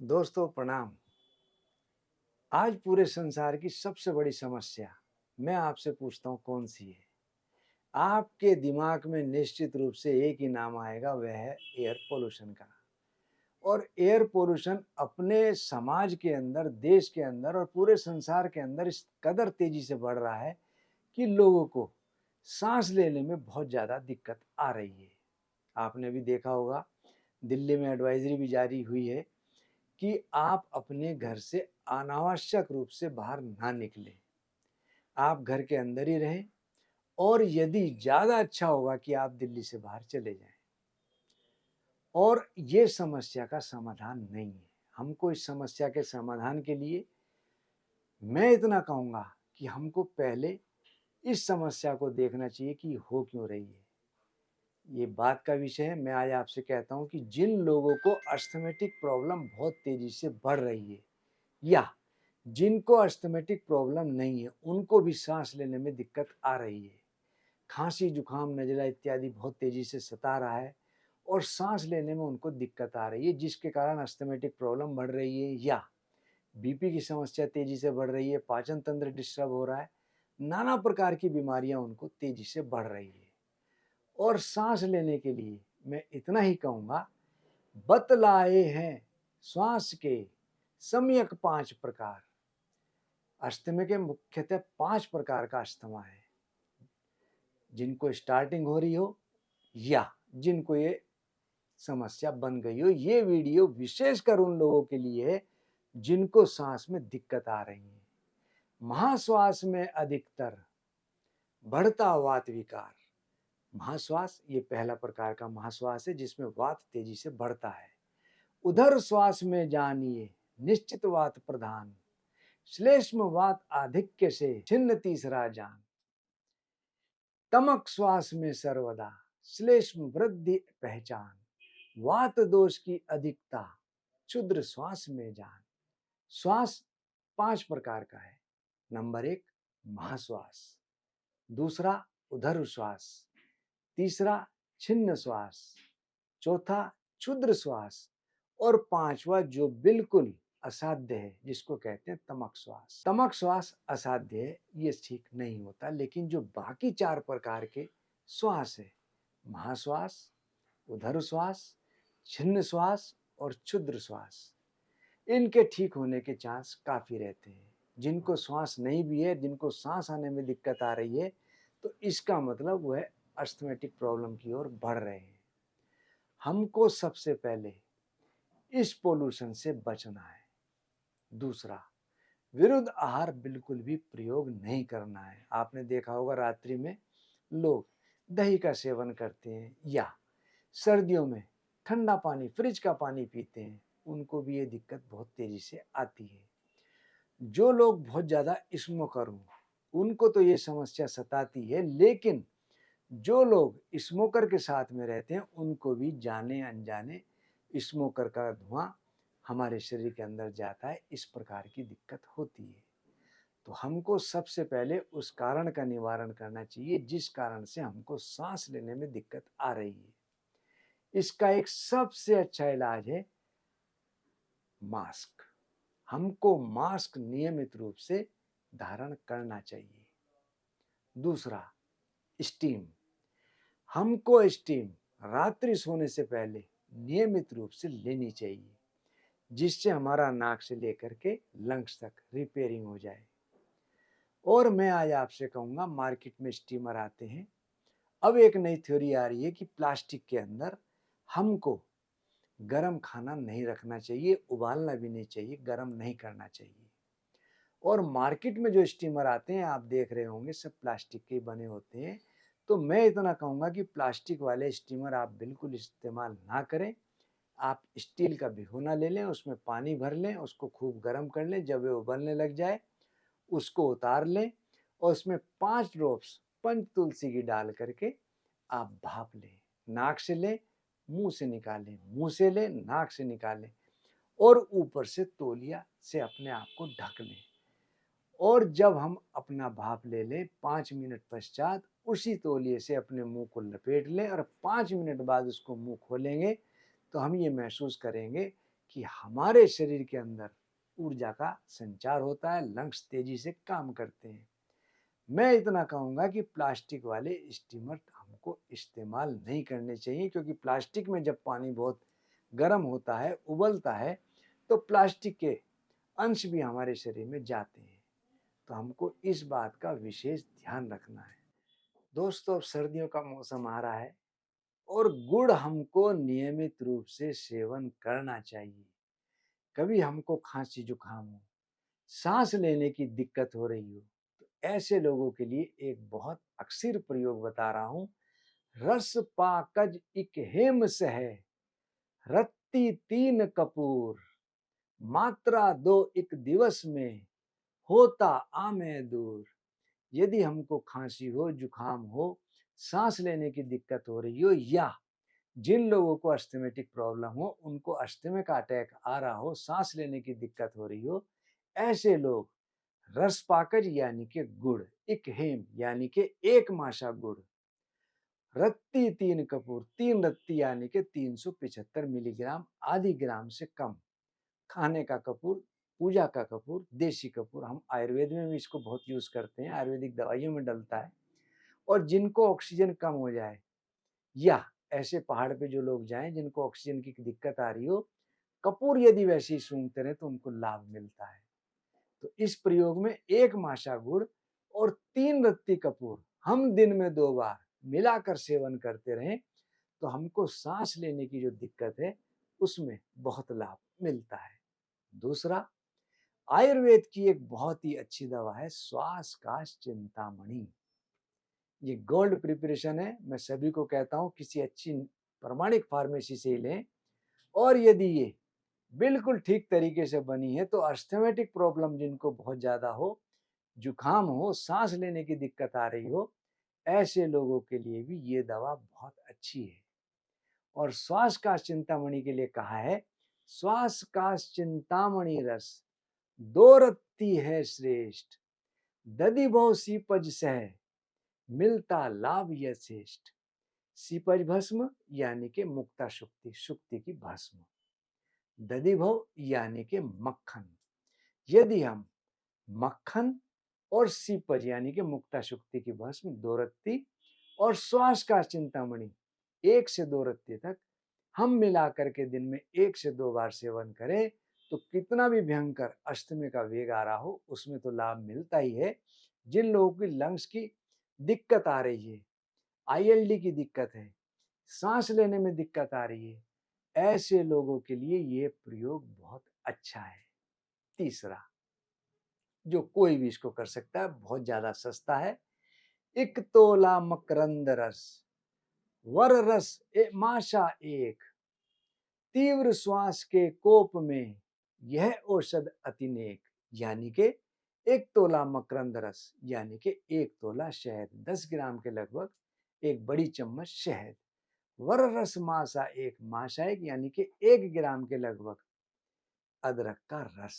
दोस्तों प्रणाम। आज पूरे संसार की सबसे बड़ी समस्या मैं आपसे पूछता हूँ कौन सी है? आपके दिमाग में निश्चित रूप से एक ही नाम आएगा, वह है एयर पोल्यूशन का। और एयर पोल्यूशन अपने समाज के अंदर, देश के अंदर और पूरे संसार के अंदर इस कदर तेजी से बढ़ रहा है कि लोगों को सांस लेने में बहुत ज़्यादा दिक्कत आ रही है। आपने भी देखा होगा, दिल्ली में एडवाइजरी भी जारी हुई है कि आप अपने घर से अनावश्यक रूप से बाहर ना निकलें। आप घर के अंदर ही रहें और यदि ज़्यादा अच्छा होगा कि आप दिल्ली से बाहर चले जाएँ। और ये समस्या का समाधान नहीं है। हमको इस समस्या के समाधान के लिए मैं इतना कहूँगा कि हमको पहले इस समस्या को देखना चाहिए कि हो क्यों रही है। ये बात का विषय है। मैं आज आपसे कहता हूँ कि जिन लोगों को अस्थमैटिक प्रॉब्लम बहुत तेज़ी से बढ़ रही है या जिनको अस्थमैटिक प्रॉब्लम नहीं है, उनको भी सांस लेने में दिक्कत आ रही है। खांसी, जुकाम, नज़ला इत्यादि बहुत तेज़ी से सता रहा है और सांस लेने में उनको दिक्कत आ रही है, जिसके कारण अस्थमैटिक प्रॉब्लम बढ़ रही है या बीपी की समस्या तेज़ी से बढ़ रही है, पाचन तंत्र डिस्टर्ब हो रहा है, नाना प्रकार की बीमारियां उनको तेज़ी से बढ़ रही है। और सांस लेने के लिए मैं इतना ही कहूँगा, बतलाए हैं श्वास के सम्यक 5 प्रकार। अस्थमा के मुख्यतः 5 प्रकार का अस्थमा है। जिनको स्टार्टिंग हो रही हो या जिनको ये समस्या बन गई हो, ये वीडियो विशेषकर उन लोगों के लिए है जिनको सांस में दिक्कत आ रही है। महाश्वास में अधिकतर बढ़ता वात विकार। महाश्वास ये पहला प्रकार का महाश्वास है जिसमें वात तेजी से बढ़ता है। उधर श्वास में जानिए निश्चित वात प्रधान, श्लेष्म वात आधिक्य से छिन्न तीसरा जान। तमक श्वास में सर्वदा श्लेष्म वृद्धि पहचान, वात दोष की अधिकता क्षुद्र श्वास में जान। श्वास 5 प्रकार का है। नंबर 1 महाश्वास, दूसरा उदर श्वास, तीसरा छिन्न श्वास, चौथा क्षुद्र श्वास और पांचवा जो बिल्कुल असाध्य है जिसको कहते हैं तमक श्वास। तमक श्वास असाध्य है, ये ठीक नहीं होता, लेकिन जो बाकी 4 प्रकार के श्वास है, महाश्वास, उदर श्वास, छिन्न श्वास और क्षुद्र श्वास, इनके ठीक होने के चांस काफी रहते हैं। जिनको श्वास नहीं भी है, जिनको सांस आने में दिक्कत आ रही है, तो इसका मतलब वह अस्थमैटिक प्रॉब्लम की ओर बढ़ रहे हैं। हमको सबसे पहले इस पोल्यूशन से बचना है। दूसरा, विरुद्ध आहार बिल्कुल भी प्रयोग नहीं करना है। आपने देखा होगा रात्रि में लोग दही का सेवन करते हैं या सर्दियों में ठंडा पानी, फ्रिज का पानी पीते हैं, उनको भी ये दिक्कत बहुत तेजी से आती है। जो लोग बहुत ज़्यादा स्मोकर हों, उनको तो ये समस्या सताती है, लेकिन जो लोग स्मोकर के साथ में रहते हैं, उनको भी जाने अनजाने स्मोकर का धुआं हमारे शरीर के अंदर जाता है, इस प्रकार की दिक्कत होती है। तो हमको सबसे पहले उस कारण का निवारण करना चाहिए जिस कारण से हमको सांस लेने में दिक्कत आ रही है। इसका एक सबसे अच्छा इलाज है मास्क। हमको मास्क नियमित रूप से धारण करना चाहिए। दूसरा, स्टीम। हमको स्टीम रात्रि सोने से पहले नियमित रूप से लेनी चाहिए, जिससे हमारा नाक से लेकर के लंग्स तक रिपेयरिंग हो जाए। और मैं आज आपसे कहूँगा, मार्केट में स्टीमर आते हैं। अब एक नई थ्योरी आ रही है कि प्लास्टिक के अंदर हमको गरम खाना नहीं रखना चाहिए, उबालना भी नहीं चाहिए, गरम नहीं करना चाहिए। और मार्केट में जो स्टीमर आते हैं, आप देख रहे होंगे, सब प्लास्टिक के बने होते हैं। तो मैं इतना कहूँगा कि प्लास्टिक वाले स्टीमर आप बिल्कुल इस्तेमाल ना करें। आप स्टील का भिगोना ले लें, उसमें पानी भर लें, उसको खूब गर्म कर लें। जब ये उबलने लग जाए, उसको उतार लें और उसमें 5 ड्रॉप्स पंच तुलसी की डाल करके आप भाप लें। नाक से लें, मुँह से निकालें, मुँह से लें, नाक से निकालें और ऊपर से तौलिया से अपने आप को ढक लें। और जब हम अपना भाप ले लें, 5 मिनट पश्चात उसी तौलिए से अपने मुंह को लपेट लें और 5 मिनट बाद उसको मुंह खोलेंगे, तो हम ये महसूस करेंगे कि हमारे शरीर के अंदर ऊर्जा का संचार होता है, लंग्स तेजी से काम करते हैं। मैं इतना कहूँगा कि प्लास्टिक वाले स्टीमर हमको इस्तेमाल नहीं करने चाहिए, क्योंकि प्लास्टिक में जब पानी बहुत गर्म होता है, उबलता है, तो प्लास्टिक के अंश भी हमारे शरीर में जाते हैं। तो हमको इस बात का विशेष ध्यान रखना है। दोस्तों, अब सर्दियों का मौसम आ रहा है और गुड़ हमको नियमित रूप से सेवन करना चाहिए। कभी हमको खांसी जुकाम हो, सांस लेने की दिक्कत हो रही हो, तो ऐसे लोगों के लिए एक बहुत अक्सर प्रयोग बता रहा हूं। रस पाकज इक हेम सह, रत्ती तीन कपूर, मात्रा दो एक दिवस में, होता आमे दूर। यदि हमको खांसी हो, जुकाम हो, सांस लेने की दिक्कत हो रही हो, या जिन लोगों को अस्थमेटिक प्रॉब्लम हो, उनको अस्थमे का अटैक आ रहा हो, सांस लेने की दिक्कत हो रही हो, ऐसे लोग रस पाकज यानी कि गुड़, एक हेम यानी कि एक माशा गुड़, रत्ती तीन कपूर, तीन रत्ती यानी कि 375 मिलीग्राम, आधी ग्राम से कम, खाने का कपूर, पूजा का कपूर, देसी कपूर, हम आयुर्वेद में भी इसको बहुत यूज करते हैं, आयुर्वेदिक दवाइयों में डलता है। और जिनको ऑक्सीजन कम हो जाए, या ऐसे पहाड़ पे जो लोग जाएं जिनको ऑक्सीजन की दिक्कत आ रही हो, कपूर यदि वैसे ही सूंघते रहे तो उनको लाभ मिलता है। तो इस प्रयोग में एक माशा गुड़ और 3 रत्ती कपूर हम दिन में 2 बार मिलाकर सेवन करते रहें, तो हमको सांस लेने की जो दिक्कत है उसमें बहुत लाभ मिलता है। दूसरा, आयुर्वेद की एक बहुत ही अच्छी दवा है श्वास काश चिंतामणि। ये गोल्ड प्रिपरेशन है। मैं सभी को कहता हूँ किसी अच्छी प्रमाणिक फार्मेसी से ही लें, और यदि ये बिल्कुल ठीक तरीके से बनी है तो अस्थमेटिक प्रॉब्लम जिनको बहुत ज़्यादा हो, जुकाम हो, सांस लेने की दिक्कत आ रही हो, ऐसे लोगों के लिए भी ये दवा बहुत अच्छी है। और श्वास काश चिंतामणि के लिए कहा है, श्वास काश चिंतामणि रस दो रत्ती है श्रेष्ठ, दधि बहु सीपज सह, मिलता लाभ यथेष्ट। सीपज भस्म यानी कि मुक्ता शुक्ति, शुक्ति की भस्म, दधिभव यानी कि मक्खन। यदि हम मक्खन और सीपज यानी कि मुक्ता शुक्ति की भस्म 2 रत्ती और श्वास का चिंतामणि 1 से 2 रत्ती तक हम मिला करके दिन में 1 से 2 बार सेवन करें, तो कितना भी भयंकर अस्थमे का वेग आ रहा हो उसमें तो लाभ मिलता ही है। जिन लोगों की लंग्स की दिक्कत आ रही है, आईएलडी की दिक्कत है, सांस लेने में दिक्कत आ रही है, ऐसे लोगों के लिए ये प्रयोग बहुत अच्छा है। तीसरा, जो कोई भी इसको कर सकता है, बहुत ज्यादा सस्ता है, इक तोला मकरंद रस, वर रस माशा एक, तीव्र श्वास के कोप में यह औषध अतिनेक। यानी कि 1 तोला मकरंद रस यानी कि 1 तोला शहद, 10 ग्राम के लगभग, एक बड़ी चम्मच शहद, वर रस माशा एक, माशा एक यानी कि 1 ग्राम के लगभग अदरक का रस,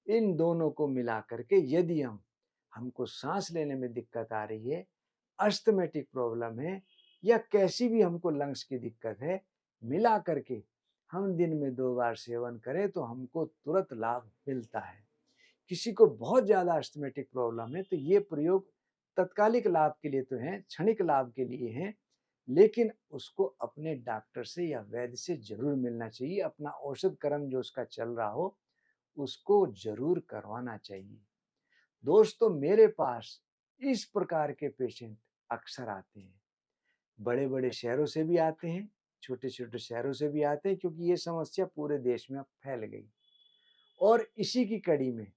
इन दोनों को मिला करके यदि हमको सांस लेने में दिक्कत आ रही है, अस्थमेटिक प्रॉब्लम है, या कैसी भी हमको लंग्स की दिक्कत है, मिला करके हम दिन में 2 बार सेवन करें तो हमको तुरंत लाभ मिलता है। किसी को बहुत ज़्यादा अस्थमेटिक प्रॉब्लम है तो ये प्रयोग तत्कालिक लाभ के लिए तो है, क्षणिक लाभ के लिए है, लेकिन उसको अपने डॉक्टर से या वैद्य से जरूर मिलना चाहिए। अपना औषध कर्म जो उसका चल रहा हो उसको जरूर करवाना चाहिए। दोस्तों, मेरे पास इस प्रकार के पेशेंट अक्सर आते हैं। बड़े बड़े शहरों से भी आते हैं, छोटे छोटे शहरों से भी आते हैं, क्योंकि ये समस्या पूरे देश में अब फैल गई। और इसी की कड़ी में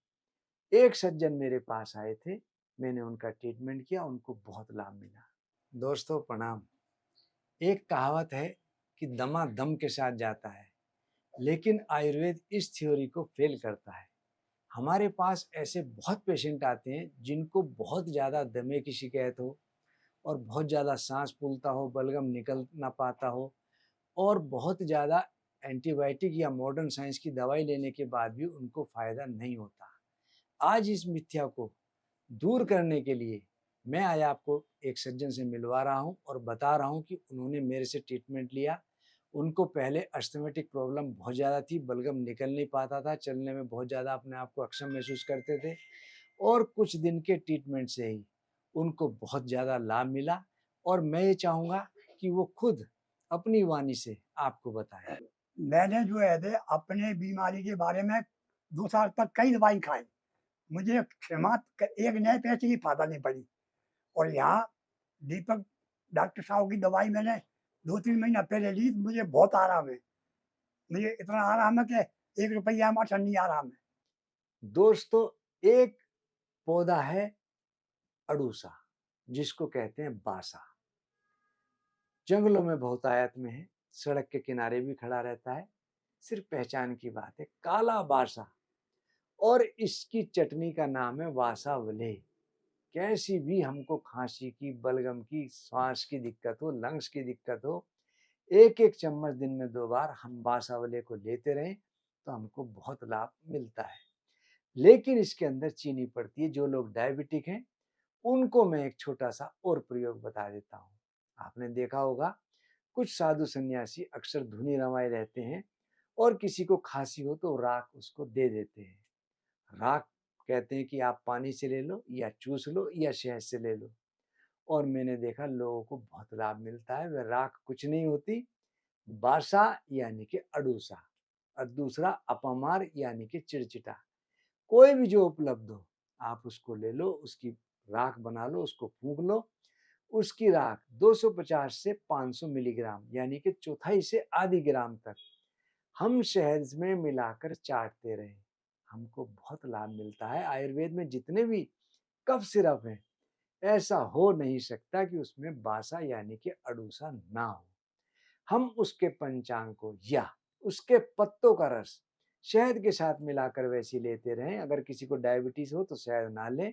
एक सज्जन मेरे पास आए थे, मैंने उनका ट्रीटमेंट किया, उनको बहुत लाभ मिला। दोस्तों प्रणाम। एक कहावत है कि दमा दम के साथ जाता है, लेकिन आयुर्वेद इस थ्योरी को फेल करता है। हमारे पास ऐसे बहुत पेशेंट आते हैं जिनको बहुत ज़्यादा दमे की शिकायत हो, और बहुत ज़्यादा सांस फूलता हो, बलगम निकल ना पाता हो, और बहुत ज़्यादा एंटीबायोटिक या मॉडर्न साइंस की दवाई लेने के बाद भी उनको फ़ायदा नहीं होता। आज इस मिथ्या को दूर करने के लिए मैं आज आपको एक सज्जन से मिलवा रहा हूं और बता रहा हूं कि उन्होंने मेरे से ट्रीटमेंट लिया, उनको पहले अस्थमैटिक प्रॉब्लम बहुत ज़्यादा थी, बलगम निकल नहीं पाता था, चलने में बहुत ज़्यादा अपने आप को अक्षम महसूस करते थे और कुछ दिन के ट्रीटमेंट से ही उनको बहुत ज़्यादा लाभ मिला और मैं ये चाहूँगा कि वो खुद अपनी वाणी से आपको बताएँ। मैंने जो है दे अपने बीमारी के बारे में 2 साल तक कई दवाई खाई। मुझे क्षमा क एक नए पैसे की फ़ायदा नहीं पड़ी और यहाँ दीपक डॉक्टर साहब की दवाई मैंने 2-3 महीना पहले ली, मुझे बहुत आराम है। मुझे इतना आराम है कि ₹1 हमारे नहीं आराम है। दोस्तों, एक पौधा है अड़ूसा, जिसको कहते हैं बासा। जंगलों में बहुतायत में है, सड़क के किनारे भी खड़ा रहता है, सिर्फ पहचान की बात है, काला बासा। और इसकी चटनी का नाम है वासावले। कैसी भी हमको खांसी की, बलगम की, श्वास की दिक्कत हो, लंग्स की दिक्कत हो, एक एक चम्मच दिन में 2 बार हम बासावले को लेते रहें तो हमको बहुत लाभ मिलता है। लेकिन इसके अंदर चीनी पड़ती है। जो लोग डायबिटिक हैं उनको मैं एक छोटा सा और प्रयोग बता देता हूँ। आपने देखा होगा कुछ साधु सन्यासी अक्सर धुनी रमाए रहते हैं और किसी को खांसी हो तो राख उसको दे देते हैं। राख कहते हैं कि आप पानी से ले लो या चूस लो या शहद से ले लो। और मैंने देखा लोगों को बहुत लाभ मिलता है। वह राख कुछ नहीं होती, बासा यानी कि अड़ूसा और दूसरा अपमार यानी कि चिड़चिटा। कोई भी जो उपलब्ध हो आप उसको ले लो, उसकी राख बना लो, उसको फूंक लो। उसकी राख 250 से 500 मिलीग्राम यानी कि चौथाई से आधी ग्राम तक हम शहद में मिलाकर चाटते रहें। हमको बहुत लाभ मिलता है। आयुर्वेद में जितने भी कफ सिरप हैं, ऐसा हो नहीं सकता कि उसमें बासा यानी कि अड़ूसा ना हो। हम उसके पंचांग को या उसके पत्तों का रस शहद के साथ मिलाकर वैसे ही लेते रहें। अगर किसी को डायबिटीज हो तो शहद ना लें,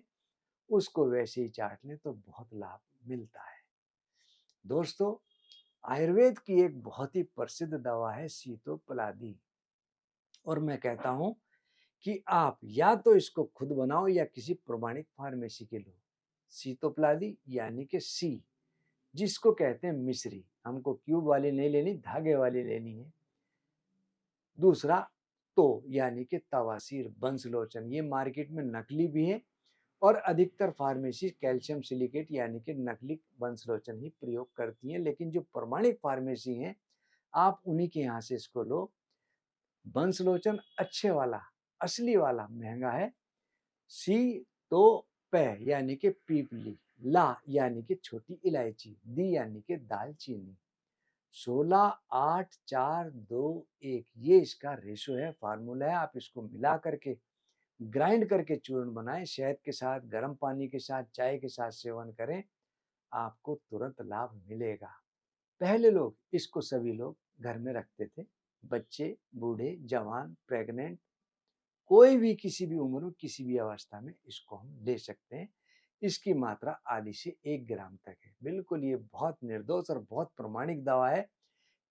उसको वैसे ही चाट लें तो बहुत लाभ मिलता है। दोस्तों, आयुर्वेद की एक बहुत ही प्रसिद्ध दवा है सीतोपलादी और मैं कहता हूं कि आप या तो इसको खुद बनाओ या किसी प्रमाणिक फार्मेसी के लो। सीतोपलादी यानी कि सी, जिसको कहते हैं मिश्री, हमको क्यूब वाली नहीं लेनी, धागे वाली लेनी है। दूसरा तो यानी कि तवासीर, बंसलोचन, ये मार्केट में नकली भी है और अधिकतर फार्मेसी कैल्शियम सिलिकेट यानी कि नकली बंसलोचन ही प्रयोग करती हैं। लेकिन जो प्रमाणिक फार्मेसी हैं आप उन्हीं के यहाँ से इसको लो। बंसलोचन अच्छे वाला, असली वाला महंगा है। सी तो पै यानी कि पीपली, ला यानी कि छोटी इलायची, दी यानी कि दालचीनी। 16 8 4 2 1 ये इसका रेशो है, फार्मूला है। आप इसको मिला करके ग्राइंड करके चूर्ण बनाएं, शहद के साथ, गर्म पानी के साथ, चाय के साथ सेवन करें, आपको तुरंत लाभ मिलेगा। पहले लोग इसको सभी लोग घर में रखते थे, बच्चे, बूढ़े, जवान, प्रेग्नेंट, कोई भी किसी भी उम्र में किसी भी अवस्था में इसको हम ले सकते हैं। इसकी मात्रा आधी से 1 ग्राम तक है। बिल्कुल ये बहुत निर्दोष और बहुत प्रमाणिक दवा है।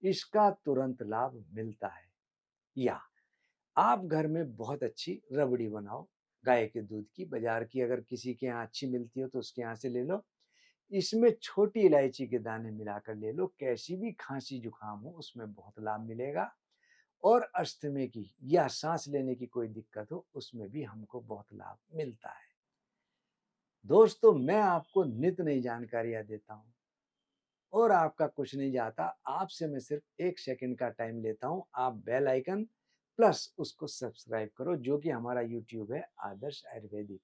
इसका तुरंत लाभ मिलता है। या आप घर में बहुत अच्छी रबड़ी बनाओ, गाय के दूध की, बाजार की अगर किसी के यहाँ अच्छी मिलती हो तो उसके यहाँ से ले लो। इसमें छोटी इलायची के दाने मिलाकर ले लो। कैसी भी खांसी जुकाम हो उसमें बहुत लाभ मिलेगा और अस्थमे की या सांस लेने की कोई दिक्कत हो उसमें भी हमको बहुत लाभ मिलता है। दोस्तों, मैं आपको नित नई जानकारियां देता हूँ और आपका कुछ नहीं जाता। आपसे मैं सिर्फ 1 सेकंड का टाइम लेता हूँ। आप बेल आइकन प्लस उसको सब्सक्राइब करो, जो कि हमारा यूट्यूब है आदर्श आयुर्वेदिक।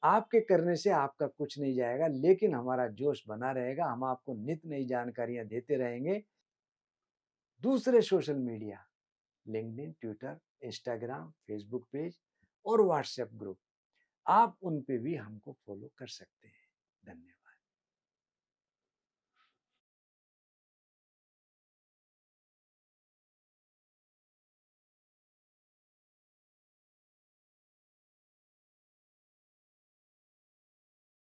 आपके करने से आपका कुछ नहीं जाएगा, लेकिन हमारा जोश बना रहेगा। हम आपको नित नई जानकारियां देते रहेंगे। दूसरे social media, LinkedIn, Twitter, Instagram, Facebook page और व्हाट्सएप ग्रुप, आप उन पे भी हमको फॉलो कर सकते हैं। धन्यवाद।